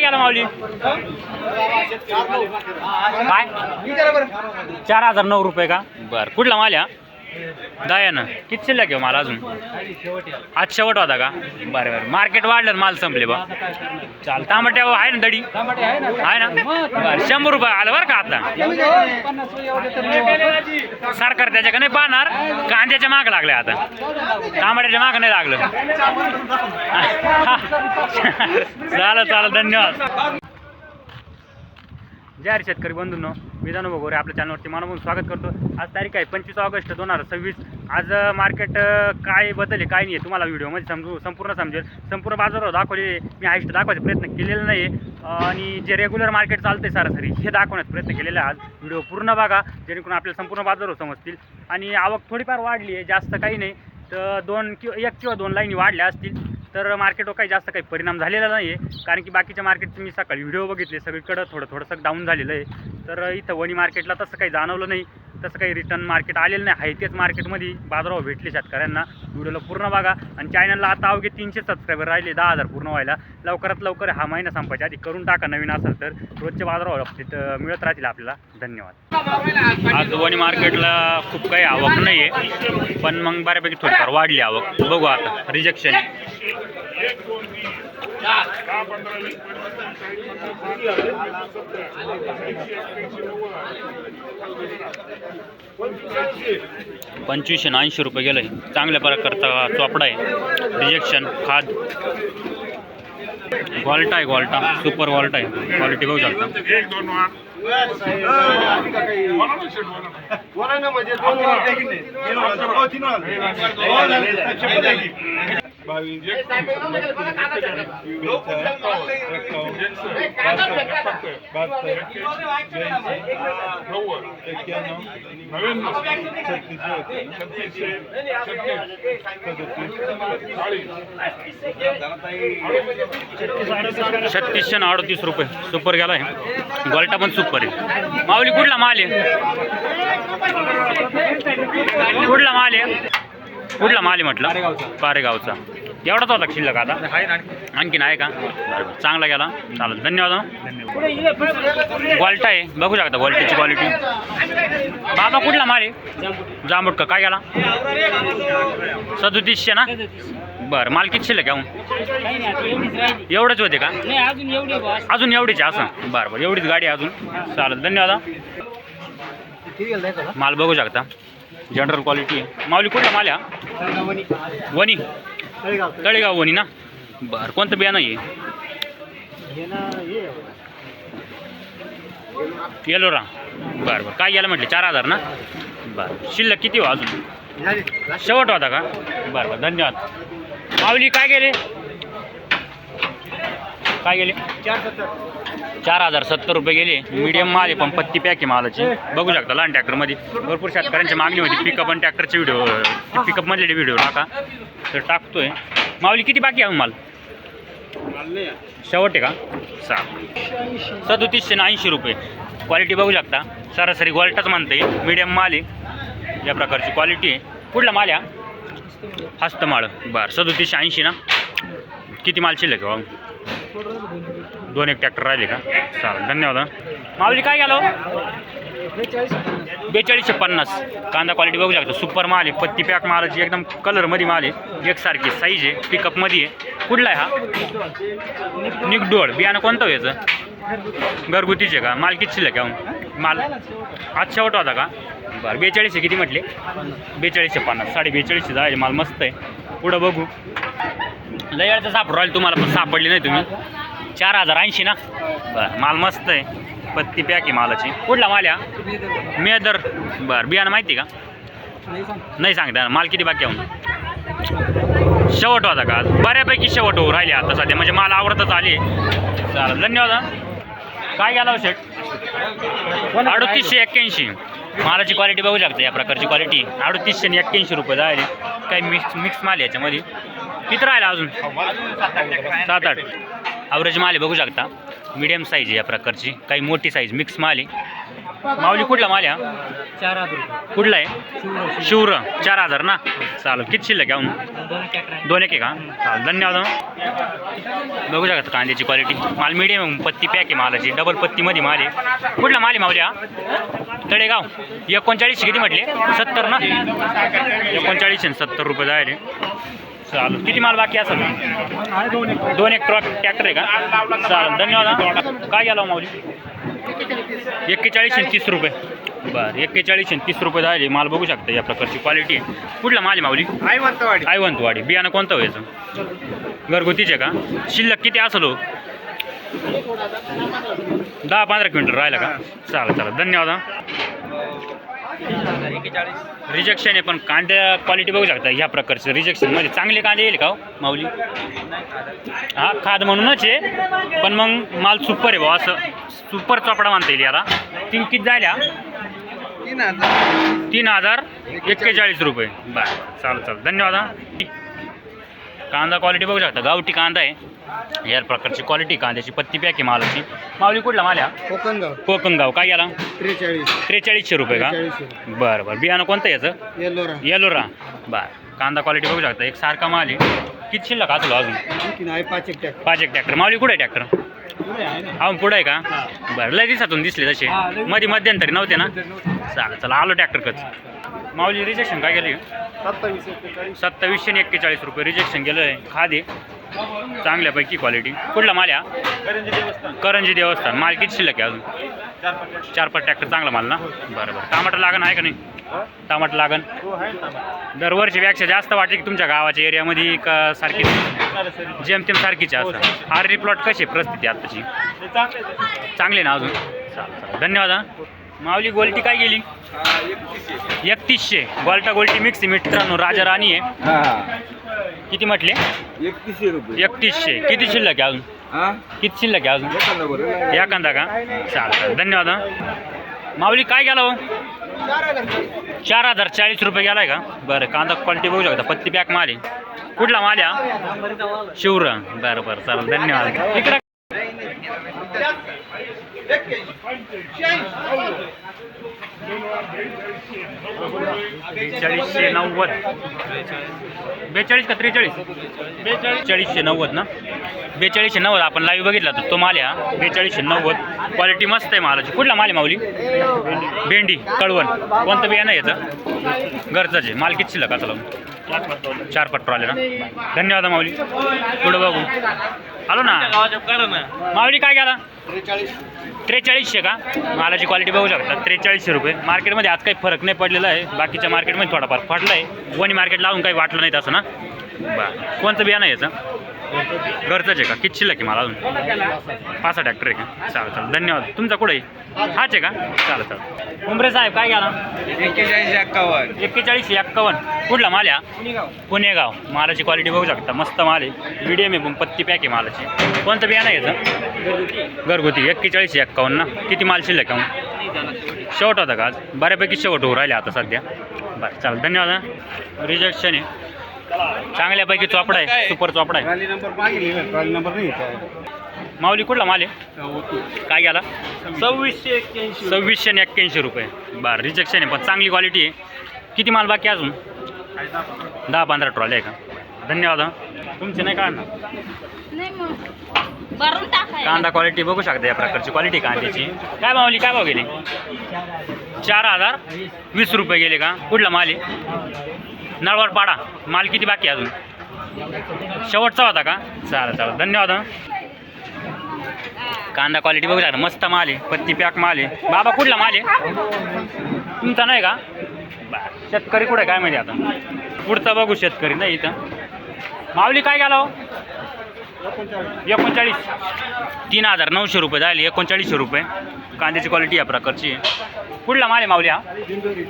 गेला माऊली? काय 4009 रुपये का? बरं कुठला माल आहे? दयानं किती शिल्लक आहे मला अजून? आज शेवट होता का? बरं बरं मार्केट वाढलं माल संपले बा. चाल टमाटे आहे ना दडी आहे ना? बरं 100 रुपये आलं बरं का आता. सरकार त्याच्या नाही पाहणार, कांद्याच्या माग लागले आता, टमाट्याच्या माग नाही लागलं. चालेल चालेल धन्यवाद. जय हरी शेतकरी बंधूंनो, मी जाणू बघोरे आपल्या चॅनलवरती मनपूर्वक स्वागत करतो. आज तारीख आहे 25 ऑगस्ट 2026. आज मार्केट काय बदल आहे काय नाही आहे तुम्हाला व्हिडिओमध्ये संपूर्ण समजेल. संपूर्ण बाजारावर दाखवले मी हायस्ट दाखवायचा प्रयत्न केलेला नाही आहे आणि जे रेग्युलर मार्केट चालते सरासरी हे दाखवण्याचा प्रयत्न केलेला आहे. आज व्हिडिओ पूर्ण बघा जेणेकरून आपल्याला संपूर्ण बाजारावर समजतील. आणि आवक थोडीफार वाढली आहे, जास्त काही नाही, तर 1 किंवा 2 लाईनी वाढल्या असतील, तर मार्केटवर काही जास्त काही परिणाम झालेला नाही आहे. कारण की बाकीच्या मार्केटचे मी सकाळी व्हिडिओ बघितले, सगळीकडं थोडंसं डाऊन झालेलं आहे. तर इथं वणी मार्केटला तसं काही जाणवलं नाही, तसं काही रिटर्न मार्केट आलेलं नाही आहे. तेच मार्केटमध्ये बाजारावर भेटले शेतकऱ्यांना. व्हिडिओला पूर्ण बघा आणि चॅनलला आता अवघे 300 सबस्क्रायबर राहिले 10,000 पूर्ण व्हायला. लवकरात लवकर हा महिना संपायच्या आधी करून टाका. नवीन असेल तर रोजच्या बाजारावर अपडेट मिळत राहतील आपल्याला. धन्यवाद. आज वणी मार्केटला खूप काही आवक नाही आहे, पण मग बऱ्यापैकी थोडीफार वाढली आवक. बघू आता रिजेक्शन 2580 रुपये गेलं. चांगल्या प्रकारचा चोपडा आहे. रिजेक्शन खाद क्वालिटी आहे, क्वालिटा सुपर क्वालिटी आहे. क्वालिटी बघू शकता. ₹3638 रुपये सुपर गेला आहे. गोल्टा पण सुपर आहे. माऊली कुठला माल आहे? कुठला माल आहे? कुठला माल आहे म्हटलं? पारेगावचा. एवढाच होता शिल्लक आता? आणखीन आहे का? चांगला गेला. चालेल धन्यवाद. गोल्टा आहे बघू शकता, गोल्टाची क्वालिटी. बाबा कुठला माल आहे? जांबूट का? काय गेला? 3700 ना? बरं माल किती शिल्लक आहे? एवढंच होते का? अजून एवढीच आहे असं? बरं बरं एवढीच गाडी अजून. चालेल धन्यवाद. माल बघू शकता जनरल क्वालिटी आहे. माऊली कुठला माल आहे? वणी तळेगाव वणी ना? बरं कोणतं बियाणं आहे? येलोरा. बरं बरं काय गेलं म्हटले? 4000 ना? बरं शिल्लक किती हो अजून? शेवट होता का? बरं बरं धन्यवाद. माऊली काय गेले? काय गेले? 4070 रुपये गेले. मीडियम माल आहे पण पत्ती पॅक आहे मालाची. बघू शकता लहान ट्रॅक्टरमध्ये भरपूर शेतकऱ्यांची मागणी होती. पिकअप आणि ट्रॅक्टरचे व्हिडिओ, पिकअपमधले व्हिडिओ टाका, तर टाकतोय. माऊली किती बाकी आहे माल? शेवट आहे का? 3780 रुपये. क्वालिटी बघू शकता सरासरी गोल्टाच म्हणते. मीडियम माल आहे, या प्रकारची क्वालिटी आहे. कुठला माल आहे? हस्तमाळ. बरं 3780 ना? किती माल शिल्लक आहे? 2 एक ट्रॅक्टर राहिले का? चालेल धन्यवाद. माऊली काय गेलो? 4250. कांदा क्वालिटी बघू शकता सुपर माल आहे. पत्ती पॅक मालाची एकदम कलरमध्ये माल आहे. एकसारखी साईज आहे. पिकअपमध्ये आहे. कुठला आहे हा? निकडोळ. बियाणं कोणतं व्हायचं? घरगुतीचे का? माल किती शिल्लक आहे? माल आज शेवट होता का? बरं 4200 किती म्हटले? 4250. 4250 जायचे माल मस्त आहे. पुढं बघू. लय वेळचं सापडू राहील तुम्हाला पण सापडली नाही तुम्ही. 4080 ना? बरं माल मस्त आहे. पत्ती पॅक आहे मालाची. कुठला माल आहे? मेदर. बरं बियाणं माहिती का? नाही सांगता. माल किती बाकी आहे? शेवट होता का? बऱ्यापैकी शेवट होऊ राहिले आता सध्या, म्हणजे माल आवडतच आली. चालेल धन्यवाद. काय गेला शेट? 3881. मालाची क्वालिटी बघू शकता या प्रकारची क्वालिटी. 3881 रुपये जायले. काही मिक्स माल याच्यामध्ये. किती राहिला अजून? 7-8. ॲव्हरेज माल आहे बघू शकता. मीडियम साईज आहे या प्रकारची. काही मोठी साईज मिक्स माल आहे. माऊली कुठला माल आहे हा? 4,000 रुपये. कुठला आहे? शिवर 4,000 ना. चालेल, किती शिल्लक घेऊन? 2 एक आहे का? चालेल, धन्यवाद. बघू शकता कांद्याची क्वालिटी. माल मीडियम पत्ती पॅक आहे मालाची. डबल पत्तीमध्ये माल आहे. कुठला माल आहे माऊली हा? तळेगाव. 39 किती म्हटले? 70 ना. 39 आणि 70 रुपये जायले. चालेल, किती माल बाकी असेल? 2 एक ट्रॅक्टर आहे का? चालेल, धन्यवाद. काय गेला माऊली? 41 आणि 30 रुपये. बरं, 41 आणि 30 रुपये झाले. माल बघू शकता या प्रकारची क्वालिटी आहे. कुठला माल आहे माऊली? आयवंतवाडी. बियाणं कोणतं व्हायचं? घरगुतीचे का? शिल्लक किती असेल हो? 10-15 क्विंटल राहिला का? चालेल, धन्यवाद. रिजेक्शन आहे, पण कांद्या क्वालिटी बघू शकता ह्या प्रकारचं रिजेक्शनमध्ये चांगले कांदे येईल का हो माऊली? हा, खाद म्हणूनच आहे, पण मग माल सुपर आहे भाऊ. असं सुपर चोपडा म्हणता येईल याला. किती जायला? 3,041 रुपये. बरं, चालेल, धन्यवाद. कांदा क्वालिटी बघू शकता, गावठी कांदा आहे. या प्रकारची क्वालिटी कांद्याची. पत्ती पॅक आहे मालाची. माऊली कुठला माल आहे? कोकणगाव. काय गेला? 4300 रुपये का? बरं, बियाणं कोणतं याचं? येलोरा. बरं, कांदा क्वालिटी बघू शकता, एक सारखा माल आहे. किती शिल्लक असलो अजून? 5 एक ट्रॅक्टर. माऊली कुठे आहे ट्रॅक्टर? हा, पुढं आहे का? बरं, लय दिवसातून दिसले तसे. मध्ये मध्यंतरी नव्हते ना? चालेल, आलो ट्रॅक्टरकच. माऊली रिजेक्शन काय गेले? 2741 रुपये रिजेक्शन गेलं आहे. खाद आहे चांगल्यापैकी क्वालिटी. कुठला माल आहे? करंजी देवस्थान. माल किती शिल्लक आहे अजून? 4-5 ट्रॅक्टर. चांगला माल ना? बरं, टमाटर लागण आहे का नाही? टमाटर लागण दरवर्षीपेक्षा जास्त वाटते की तुमच्या गावाच्या एरियामध्ये का सारखी जेमतेम सारखीच असतात? आरडी प्लॉट कशी परिस्थिती आत्ताची? चांगले ना अजून? चालेल, धन्यवाद. माऊली गोल्टी काय गेली? 3100. गोल्टी मिक्स मित्रांनो. राजा राणी आहे. किती म्हटले? 3100 रुपये. 3100. किती शिल्लक आहे अजून? किती शिल्लक आहे अजून? एखादा का? चालेल, धन्यवाद. माऊली काय गेला हो? 4,040 रुपये गेलाय का? बरं, कांदा क्वालिटी बघू शकता. पत्ती पॅक माल आहे. कुठला माल आहे? शिवर. बरं, चालेल, धन्यवाद. इकडे 4290. 42 का 43? 4290 ना? 4290 आपण लाईव्ह बघितला तो माल आहे. 4290. क्वालिटी मस्त आहे मालाची. कुठला माल आहे माऊली? भेंडी कळवण. कोणतं बियाणं आहे याचं? घरचंच आहे. माल किती शिल्लक असं? 4 ट्रॉले ना? धन्यवाद माऊली. पुढं बघू. आलो ना. माऊली काय गेला? 4300 का? मालाची क्वालिटी बघू शकता. 4300 रुपये. मार्केटमध्ये आज काही फरक नाही पडलेला आहे. बाकीच्या मार्केटमध्ये थोडाफार पडला आहे. वणी मार्केट लावून काही वाटलं नाही तसं ना? बरं, कोणतं बियाणं आहे याचं? घरचंच आहे का? किती शिल्लक आहे मला अजून? 5 ट्रॅक्टर आहे का? चालेल, धन्यवाद. तुमचा कुठं आहे? हाच आहे का? चालेल. उमरे साहेब काय गेला? 4151. कुठला माल आहे? पुणेगाव. मालाची क्वालिटी बघू शकता. मस्त माल आहे. मीडियम आहे, पण पत्ती पॅक आहे मालाची. कोणतं बियाणं आहे याचं? घरगुती. 4151 ना? किती माल शिल्लक आहे? शेवट होता का आज? बऱ्यापैकी शेवट होऊ राहिले आता सध्या. बरं, चालेल, धन्यवाद. रिजेक्शन आहे. चांगल्यापैकी चोपडा आहे. सुपर चोपडा आहे. माऊली कुठला माल आहे? काय गेला? 2681 रुपये. बरं, रिजेक्शन आहे, पण चांगली क्वालिटी आहे. किती माल बाकी अजून? 10-15 ट्रॉले आहे का? धन्यवाद. तुमचे नाही काढणार? कांदा क्वालिटी बघू शकता या प्रकारची क्वालिटी कांद्याची. काय माऊली काय भाव गेली? 4,020 रुपये गेले का? कुठला माल आहे? नळवड पाडा. माल किती बाकी अजून? शेवटचा होता का? चालेल, धन्यवाद. कांदा क्वालिटी बघू शकता. मस्त माल आहे. पत्ती पॅक माल आहे. बाबा कुठला माल आहे? तुमचा नाही का? शेतकरी कुठे काय माहिती आता? पुढचा बघू शेतकरी नाही इथं. माऊली काय गेला हो? 39. 3,900 रुपये झाले. 3900 रुपये. कांद्याची क्वालिटी या प्रकारची आहे. कुठला माल आहे माऊली हा?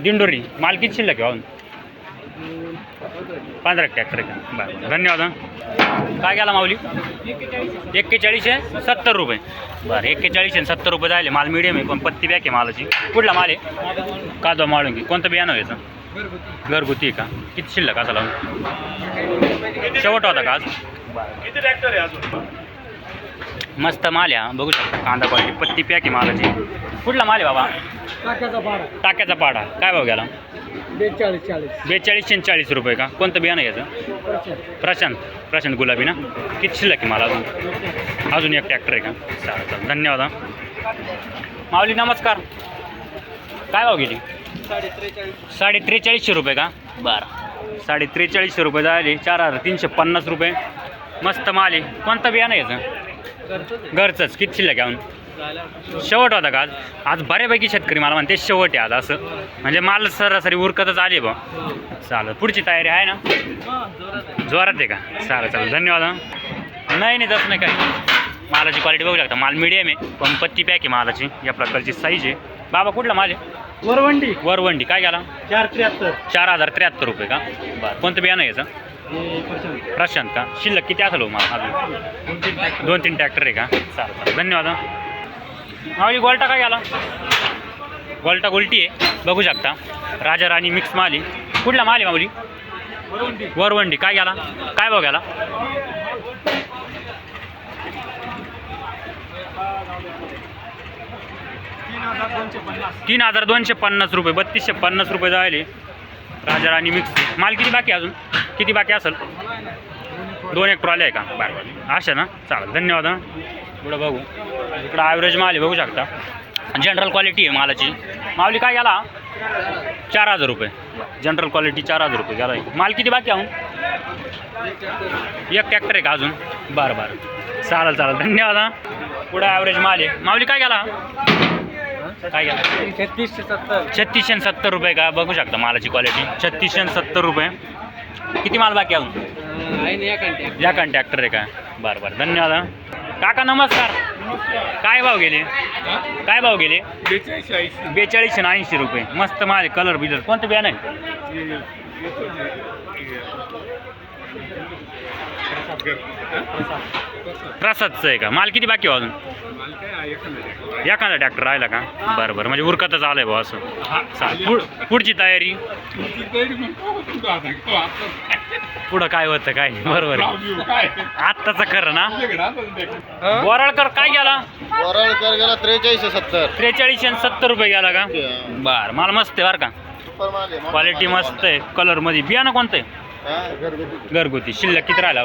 दिंडोरी. माल किती शिल्लक आहे? 15 ट्रॅक्टर आहे का? बरं, धन्यवाद. काय गेला माऊली? 4170 रुपये. बरं, 4170 रुपये झाले. माल मीडियम आहे, पण पत्ती बॅक आहे मालाची. कुठला माल आहे? कादवा माळुंगी. कोणतं बियाणं व्हायचं? घरगुती आहे का? किती शिल्लक असा लावून? शेवट होता का आज? किती ट्रॅक्टर आहे अजून? मस्त माल आहे हा. बघू शकता कांदा क्वालिटी पत्ती पॅक आहे मालाची. कुठला माल आहे बाबा? टाक्याचा पाडा. काय भाव गेला? 42 40 रुपये का? कोणतं बियाणं आहे याचं? प्रशांत गुलाबी ना. किती शिल्लक आहे मला अजून एक ट्रॅक्टर आहे का? चालेल धन्यवाद हा. माऊली नमस्कार. काय भाव गेली? 4350 रुपये का? बरं 4350 रुपये झाले. 4350 रुपये. मस्त माल आहे. कोणतं बियाणं आहे याचं? घरचंच. किती शिल्लक आहे अजून? शेवट होता का आज बऱ्यापैकी शेतकरी मला म्हणते शेवट आहे आज असं म्हणजे माल सरासरी उरकतच आली बा. चालेल पुढची तयारी आहे ना? जोरात आहे का? चालेल धन्यवाद. नाही तसं नाही काय. मालाची क्वालिटी बघू शकता. माल मिडियम आहे पण पत्ती पॅक आहे मालाची. या प्रकारची साईज आहे. बाबा कुठला माल आहे? वरवंडी. काय गेला? 4073 रुपये का? बरं कोणतं बियाणं आहे याचं? प्रशांत का? शिल्लक किती असेल हो मला अजून? 2-3 ट्रॅक्टर आहे का? चालेल धन्यवाद. माऊली गोल्टा काय गेला? गोल्टी आहे बघू शकता. राजा राणी मिक्स माल आहे. कुठला माल आहे माऊली? वरवंडी. काय गेला? काय भाव गेला? 3250 रुपये. 3250 रुपये झाले. राजा राणी मिक्स माल. किती बाकी अजून? किती बाकी असेल? 2-1 ट्रॉली आहे का? बरं अशा ना. चालेल धन्यवाद. पुढं बघू. इकडं ॲव्हरेज माल आहे बघू शकता. जनरल क्वालिटी आहे मालाची. माऊली काय गेला? 4000 रुपये. जनरल क्वालिटी 4000 रुपये गेला. माल किती बाकी अजून? एक ट्रॅक्टर आहे का अजून? बरं चालेल धन्यवाद. पुढं ॲव्हरेज माल आहे. माऊली काय गेला? काय गेला? 3670 रुपये का? बघू शकता मालाची क्वालिटी 3670 रुपये. किती माल बाकी अजून? या ट्रॅक्टर आहे का? बरं धन्यवाद. काका नमस्कार. काय भाव गेले? 42 आणि 80 रुपये. मस्त माल आहे. कलर बिलर. कोणतं बियाणं आहे? प्रसादचं आहे का? माल किती बाकी अजून? एखादा ट्रॅक्टर राहिला का? बरं म्हणजे उरकतच आलंय भाऊ असं. चालेल पुढची तयारी. पुढं काय होतं काय? बरोबर आत्ताचं खरं ना. वराळकर काय गेला? 43 आणि 70 रुपये गेला का? बरं माल मस्त आहे बरं का. क्वालिटी मस्त आहे. कलर मध्ये. बियाणं कोणतं आहे? घरगुती. शिल्लक किती राहिला?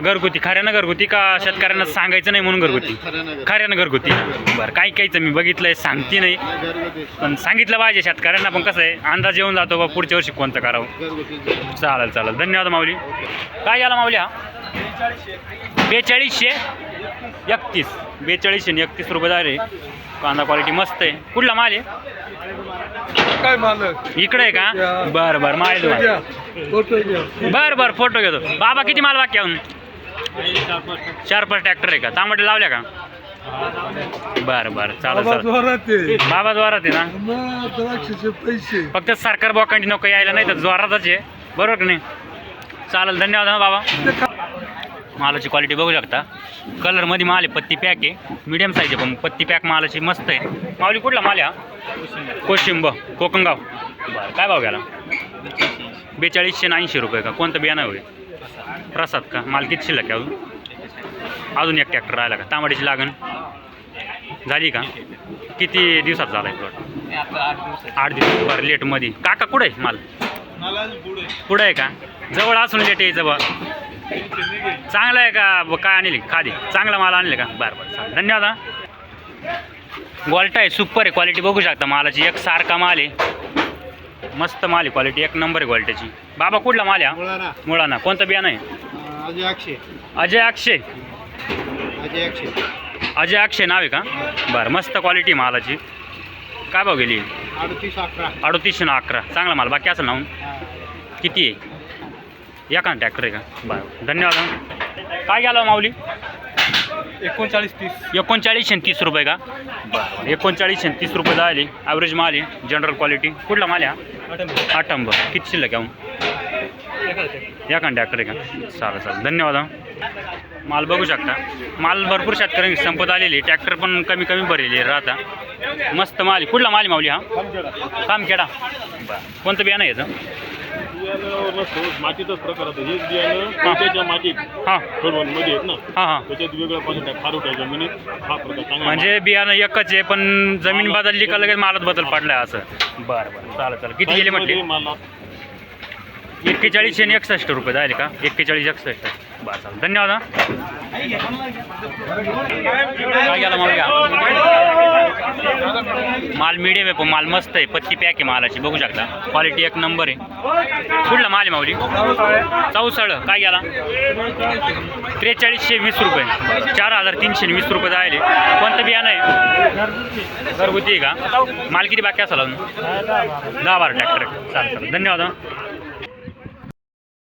घरगुती. खऱ्यानं घरगुती का शेतकऱ्यांना सांगायचं नाही म्हणून घरगुती? खऱ्यानं घरगुती. बरं काहीचं मी बघितलंय सांगते नाही पण सांगितलं पाहिजे शेतकऱ्यांना. पण कसं आहे अंदाज येऊन जातो बा पुढच्या वर्षी कोणतं करावं. चालेल धन्यवाद माऊली. काय गेला माऊली हा? 4231. 4231 रुपये झाले. कांदा क्वालिटी मस्त आहे. कुठला माल आहे? काय माल इकडे आहे का? बरं माल बरं फोटो घेतो. बाबा किती माल बाकी अजून? 4-5 ट्रॅक्टर आहे का? तांबटे लावल्या का? बरं चालेल. बाबा जोरात आहे ना. पैसे फक्त सरकार बोकांडी नको यायला नाही तर जोरातच आहे. बरोबर की नाही? चालेल धन्यवाद बाबा. मालाची क्वालिटी बघू शकता. कलर मध्ये माल आहे. पत्ती पॅक आहे. मीडियम साईज आहे पण पत्ती पॅक मालाची मस्त आहे. माऊली कुठला माल आहे हा? कोशिंब कोकणगाव. बरं काय भाव गेला? 4280 रुपये का? कोणतं बियाणं होईल? प्रसाद का? माल किती शिल्लक आहे अजून? एक ट्रॅक्टर राहिला का? तांबडीची लागण झाली का? किती दिवसात झाला आहे प्लॉट? 8 दिवस. बरं लेटमध्ये. काका कुठं आहे माल? पुढं आहे का? जवळ असून लेट यायचं बा. चांगलं आहे का? काय आणले? खाली चांगला माल आणले का? बरं धन्यवाद. गोल्टा आहे. सुपर आहे. क्वालिटी बघू शकता मालाची. एक सारखा माल आहे. मस्त माल आहे. क्वालिटी एक नंबर आहे क्वालिटीची. बाबा कुठला माल आहे? मुळाना. कोणतं बियाणं आहे? अजय अक्षय नाव आहे का? बरं मस्त क्वालिटी मालाची. काय भाव गेली? 3811. चांगला माल बाकी असेल ना? किती आहे? एका ट्रॅक्टर आहे का? बरं धन्यवाद. काय गेला माऊली? 3930 रुपये का? बरं 3930 रुपये झाले. ॲव्हरेज माल आहे. General quality. कुठला माल आहे? आटंब. किती शिल्लक आहे? एका ट्रॅक्टर आहे का? चालेल धन्यवाद. माल बघू शकता. माल भरपूर शेतकऱ्यांनी संपत आलेली. ट्रॅक्टर पण कमी भरलेली राहता. मस्त माल. कुठला माल माऊली हा? कामखेडा. बरं कोणतं बियाणं आहे याचं? बियाणं नसतो मातीचाच प्रकार होतो हेच बियाणं त्याच्या मातीत हां मध्ये आहेत ना हां हां त्याच्यात वेगळं क्वालिटी आहे खारुट्या जमिनीत हा प्रकार चांगला म्हणजे बियाणं एकच आहे पण जमीन बदलली का लगेच मालात बदल पडलाय असं बरं बरं चालेल चालेल किती गेले म्हटले मला 41 आणि 61 रुपये झाले का 41 61 बरं चालेल धन्यवाद हा. काय गेला माल घ्या माल मिडियम आहे पण माल मस्त आहे पत्ती पॅक आहे मालाची बघू शकता क्वालिटी एक नंबर आहे कुठला माल आहे माऊली चौसळ काय गेला 4320 रुपये 4320 रुपये जायले कोणतं बियाणं आहे घरगुती आहे का माल किती बाकी असेल अजून 10-12 ट्रॅक्टर चालेल चालेल धन्यवाद हा.